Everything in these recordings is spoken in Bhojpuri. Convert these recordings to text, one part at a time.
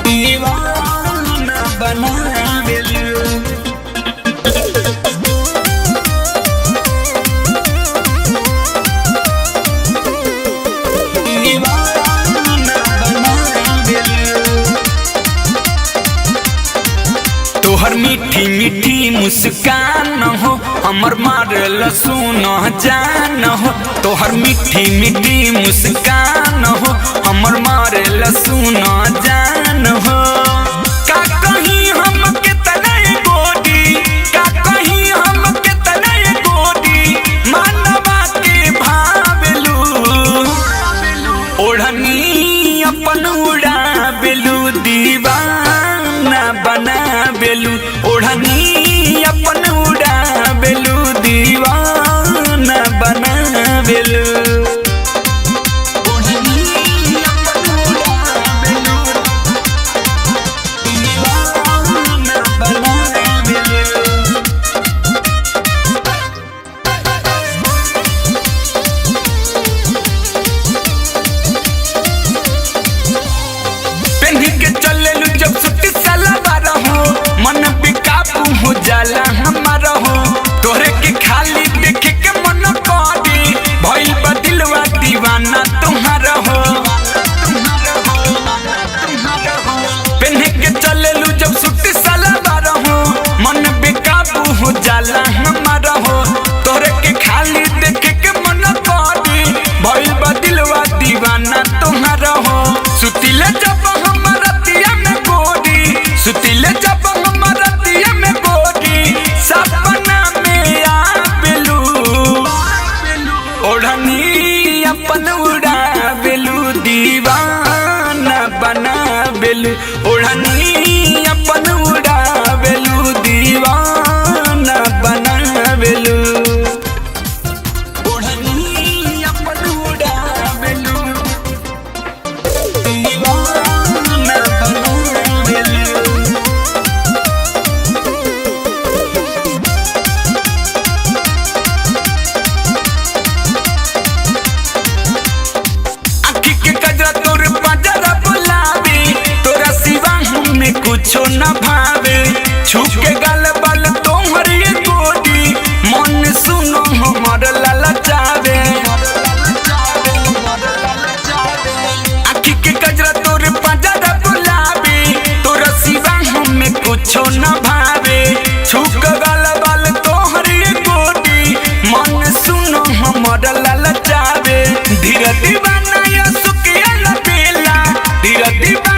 दीवाना बनावेलू। तोहर मीठी मीठी मुस्कान हो हमर मारल सुन जान हो। तोहर मीठी मीठी मुस्कान हो हमर मारल सुन जान हो। का कहीं हम कितना गोरी, का कहीं हम कितना गोरी मानवा के भावेलू। ओढ़नी अपन उड़ावेलू दीवाना बनावेलू। ओढ़नी अपन उड़ावेलू दीवाना बनावेलू। जाला हमारा हो तोहरे के खाली देखे के मन करी भइल बा दिलवा दीवाना तुम्हारा हो। पहने के चलेलू जब सूट सलवार हो मन बेकाबू हो जाला हमारा हो। तोहरे के खाली देखे के मन करी भइल बा दिलवा दीवाना तुम्हारा हो। सुतिले जब हम रतिया में गोरी, सुतिले जब हम रतिया में सपना में आवेलू। ओढ़नी अपन उड़ावेलू दीवाना बनावेलू। ओढ़नी अपन उड़ावेलू दीवाना बनावेलू। ओढ़नी अपन उड़ावेलू दीवाना बनावेलू। कुछो न भावे छुके गाल बाल तोहर ये गोरी मन सुनो हमर ललचावे। आँखी के गजरा तोर पंजरा बुलावे तोरा सिवा हमें कुछो न भावे। छुक गाल बाल तोहर ये गोरी मन सुनो हमर ललचावे। धीरे दीवाना या सुकिया बेला, धीरे दीवाना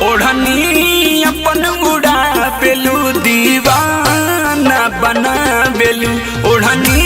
ओढ़नी अपन उड़ावेलू दीवाना बनावेलू। ओढ़नी